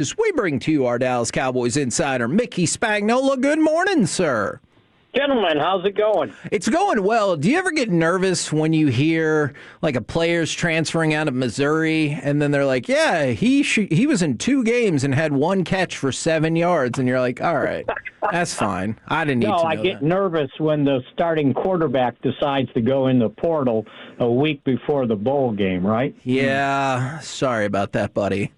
As we bring to you our Dallas Cowboys insider, Mickey Spagnola. Good morning, sir. Gentlemen, how's it going? It's going well. Do you ever get nervous when you hear like a player's transferring out of Missouri and then they're like, yeah, he was in 2 games and had 1 catch for 7 yards, and you're like, all right, that's fine. I didn't need to know I get nervous when the starting quarterback decides to go in the portal a week before the bowl game, right? Yeah, sorry about that, buddy.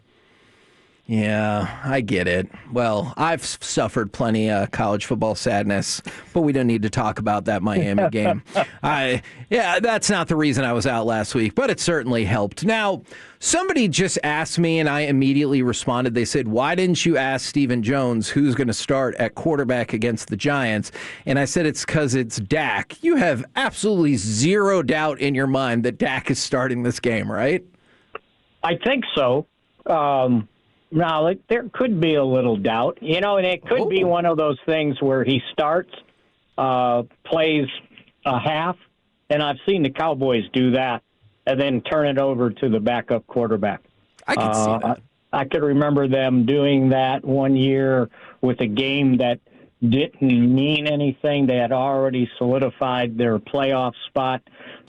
Yeah, I get it. Well, I've suffered plenty of college football sadness, but we don't need to talk about that Miami game. That's not the reason I was out last week, but it certainly helped. Now, somebody just asked me, and I immediately responded. They said, why didn't you ask Stephen Jones who's going to start at quarterback against the Giants? And I said, it's because it's Dak. You have absolutely zero doubt in your mind that Dak is starting this game, right? I think so. Now, there could be a little doubt, and it could be one of those things where he starts, plays a half, and I've seen the Cowboys do that, and then turn it over to the backup quarterback. I can see that. I could remember them doing that one year with a game that didn't mean anything. They had already solidified their playoff spot,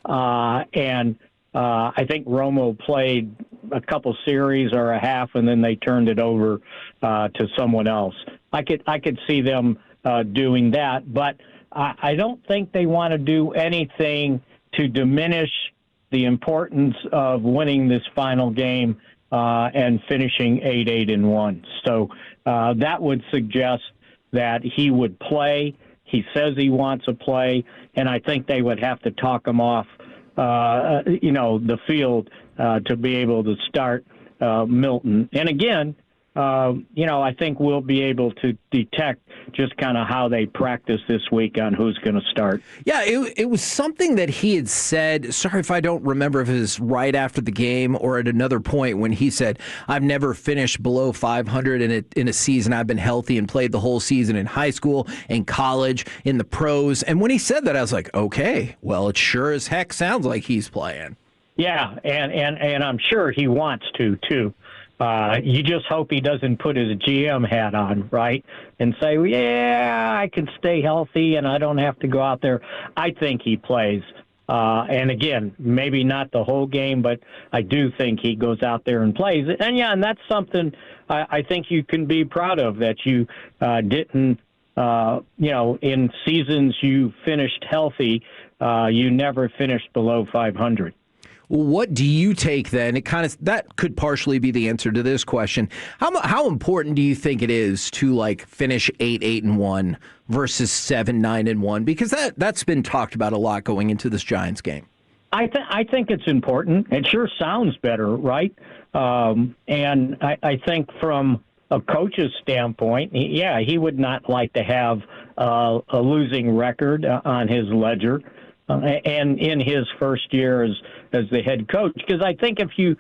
and I think Romo played a couple series or a half, and then they turned it over to someone else. I could see them doing that, but I don't think they want to do anything to diminish the importance of winning this final game and finishing 8-1. So that would suggest that he would play. He says he wants to play, and I think they would have to talk him off the field to be able to start Milton. And again, I think we'll be able to detect just kind of how they practice this week on who's going to start. Yeah, it was something that he had said. Sorry if I don't remember if it was right after the game or at another point when he said, I've never finished below 500 in a season. I've been healthy and played the whole season in high school, in college, in the pros. And when he said that, I was like, okay, well, it sure as heck sounds like he's playing. Yeah, and I'm sure he wants to, too. You just hope he doesn't put his GM hat on, right, and say, well, yeah, I can stay healthy and I don't have to go out there. I think he plays. And, again, maybe not the whole game, but I do think he goes out there and plays. And that's something I think you can be proud of, that you didn't, in seasons you finished healthy, you never finished below 500. What do you take then? That could partially be the answer to this question. How important do you think it is to finish 8-1 versus 7-9-1? Because that's been talked about a lot going into this Giants game. I think it's important. It sure sounds better, right? And I think from a coach's standpoint, he would not like to have a losing record on his ledger. And in his first year as the head coach, because I think if you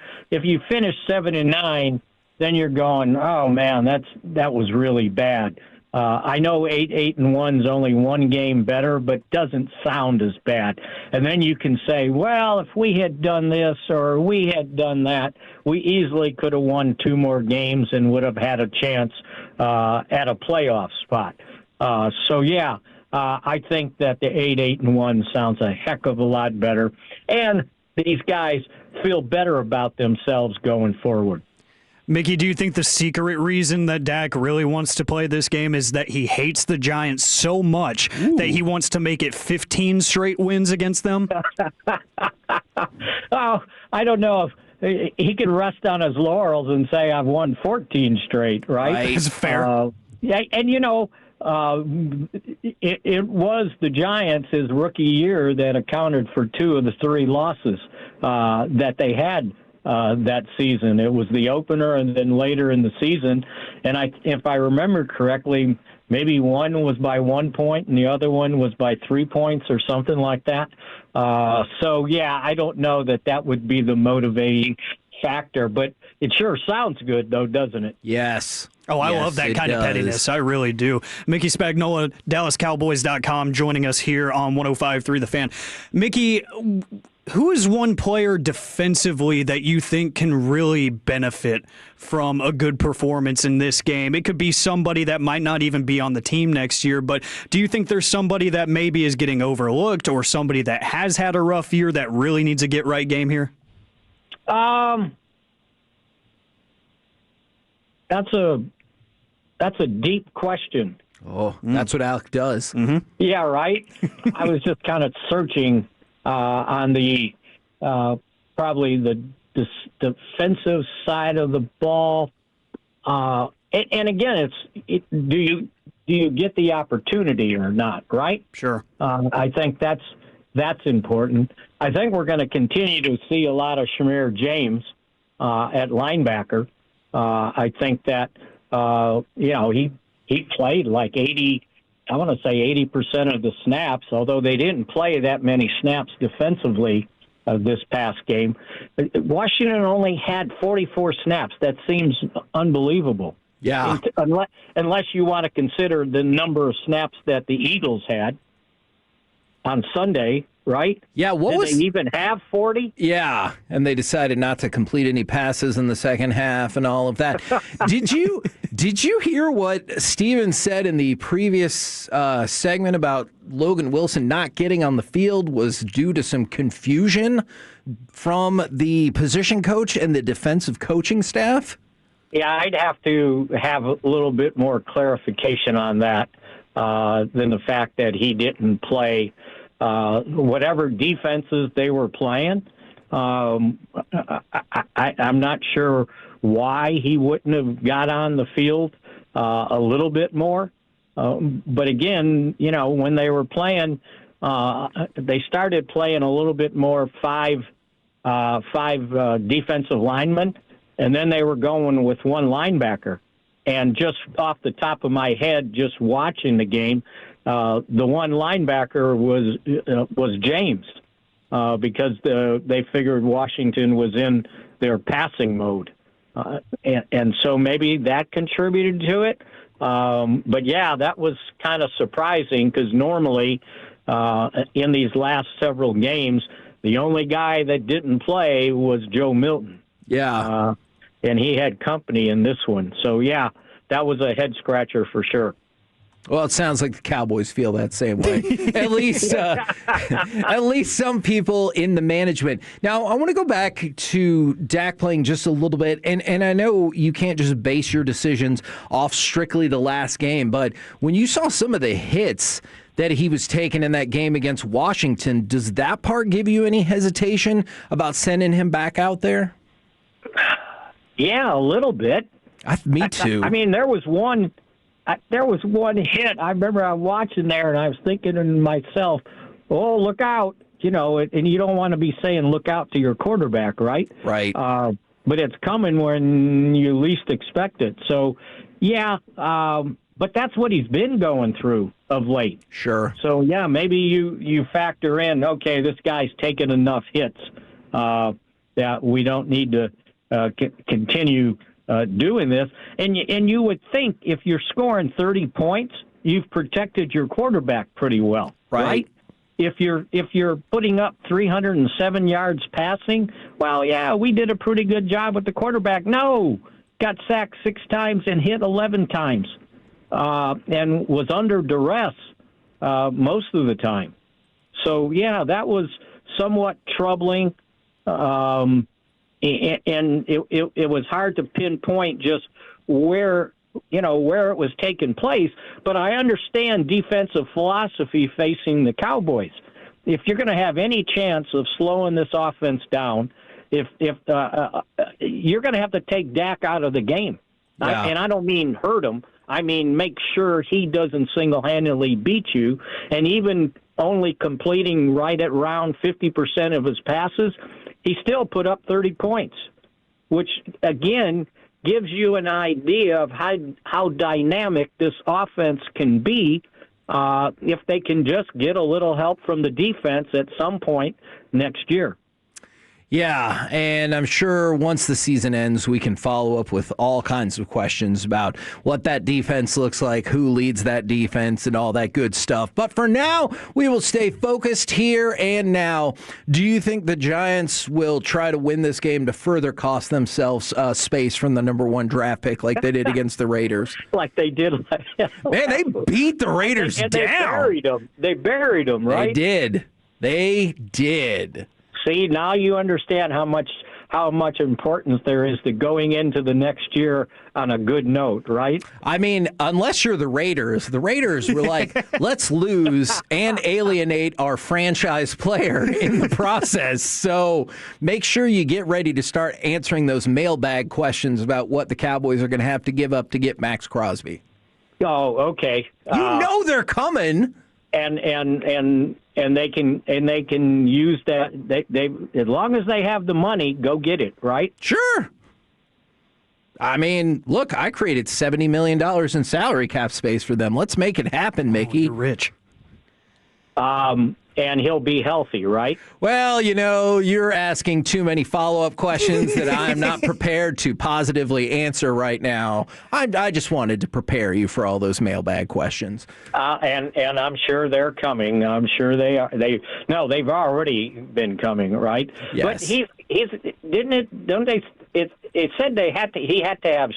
finish 7-9, then you're going, oh man, that was really bad. I know 8-1's only one game better, but doesn't sound as bad. And then you can say, well, if we had done this or we had done that, we easily could have won 2 more games and would have had a chance at a playoff spot. I think that the 8-1 sounds a heck of a lot better, and these guys feel better about themselves going forward. Mickey, do you think the secret reason that Dak really wants to play this game is that he hates the Giants so much that he wants to make it 15 straight wins against them? Oh, I don't know if he could rest on his laurels and say, I've won 14 straight, right? That's fair. It was the Giants, his rookie year, that accounted for 2 of the 3 losses that they had that season. It was the opener and then later in the season. And if I remember correctly, maybe one was by 1 point and the other one was by 3 points or something like that. I don't know that would be the motivating factor, but it sure sounds good, though, doesn't it? Yes. Oh, I love that kind of pettiness. I really do. Mickey Spagnola, DallasCowboys.com, joining us here on 105.3 The Fan. Mickey, Who is one player defensively that you think can really benefit from a good performance in this game? It could be somebody that might not even be on the team next year, but do you think there's somebody that maybe is getting overlooked or somebody that has had a rough year that really needs a get-right game here? That's a deep question. Oh, that's what Alec does. Mm-hmm. Yeah, right? I was just kind of searching on the probably the defensive side of the ball, and again, do you get the opportunity or not? Right? Sure. I think that's important. I think we're going to continue to see a lot of Shamir James at linebacker. I think that he played like 80. I want to say 80% of the snaps, although they didn't play that many snaps defensively this past game. Washington only had 44 snaps. That seems unbelievable. Yeah. Unless you want to consider the number of snaps that the Eagles had on Sunday, right? Yeah, Did they even have 40? Yeah, and they decided not to complete any passes in the second half and all of that. Did you hear what Steven said in the previous segment about Logan Wilson not getting on the field was due to some confusion from the position coach and the defensive coaching staff? Yeah, I'd have to have a little bit more clarification on that than the fact that he didn't play whatever defenses they were playing. I'm not sure why he wouldn't have got on the field a little bit more. But again, when they were playing, they started playing a little bit more five defensive linemen, and then they were going with one linebacker. And just off the top of my head, just watching the game, the one linebacker was James because they figured Washington was in their passing mode, and so maybe that contributed to it. But yeah, that was kind of surprising because normally in these last several games, the only guy that didn't play was Joe Milton. Yeah, and he had company in this one. So yeah, that was a head scratcher for sure. Well, it sounds like the Cowboys feel that same way. At least some people in the management. Now, I want to go back to Dak playing just a little bit, and I know you can't just base your decisions off strictly the last game, but when you saw some of the hits that he was taking in that game against Washington, does that part give you any hesitation about sending him back out there? Yeah, a little bit. Me too. I mean, there was one hit. I remember I was watching there, and I was thinking to myself, "Oh, look out!" And you don't want to be saying "look out" to your quarterback, right? Right. But it's coming when you least expect it. So, yeah. But that's what he's been going through of late. Sure. So yeah, maybe you factor in. Okay, this guy's taken enough hits that we don't need to continue doing this, and you would think if you're scoring 30 points, you've protected your quarterback pretty well, right? If you're putting up 307 yards passing, well, yeah, we did a pretty good job with the quarterback. No, got sacked 6 times and hit 11 times, and was under duress most of the time. So yeah, that was somewhat troubling. And it was hard to pinpoint just where it was taking place. But I understand defensive philosophy facing the Cowboys. If you're going to have any chance of slowing this offense down, if you're going to have to take Dak out of the game. Yeah. And I don't mean hurt him. I mean make sure he doesn't single-handedly beat you. And even only completing right at around 50% of his passes, he still put up 30 points, which, again, gives you an idea of how dynamic this offense can be if they can just get a little help from the defense at some point next year. Yeah, and I'm sure once the season ends, we can follow up with all kinds of questions about what that defense looks like, who leads that defense, and all that good stuff. But for now, we will stay focused here and now. Do you think the Giants will try to win this game to further cost themselves space from the number 1 draft pick like they did against the Raiders? Like they did. Man, they beat the Raiders and down. They buried them. They buried them, right? They did. See, now you understand how much importance there is to going into the next year on a good note, right? I mean, unless you're the Raiders were like, let's lose and alienate our franchise player in the process. So make sure you get ready to start answering those mailbag questions about what the Cowboys are going to have to give up to get Maxx Crosby. Oh, okay. You know they're coming. And they can use that. They as long as they have the money, go get it, right? Sure. I mean, look, I created $70 million in salary cap space for them. Let's make it happen, Mickey. You're rich. And he'll be healthy, right? Well, you're asking too many follow-up questions that I'm not prepared to positively answer right now. I just wanted to prepare you for all those mailbag questions. And I'm sure they're coming. I'm sure they are. They've already been coming, right? Yes. But he's didn't it? Don't they? It said he had to have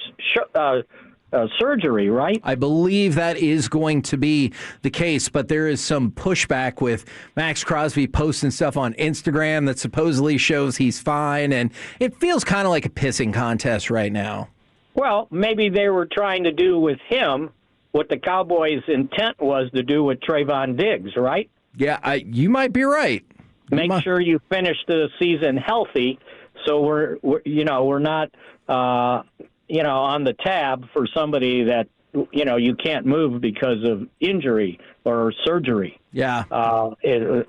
surgery, right? I believe that is going to be the case, but there is some pushback with Maxx Crosby posting stuff on Instagram that supposedly shows he's fine, and it feels kind of like a pissing contest right now. Well, maybe they were trying to do with him what the Cowboys' intent was to do with Trayvon Diggs, right? Yeah, you might be right. Make sure you finish the season healthy, so we're not on the tab for somebody that you can't move because of injury or surgery. Yeah.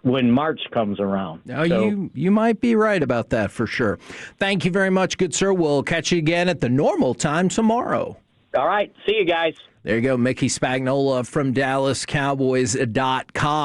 When March comes around. No, you might be right about that for sure. Thank you very much, good sir. We'll catch you again at the normal time tomorrow. All right. See you guys. There you go, Mickey Spagnola from DallasCowboys.com.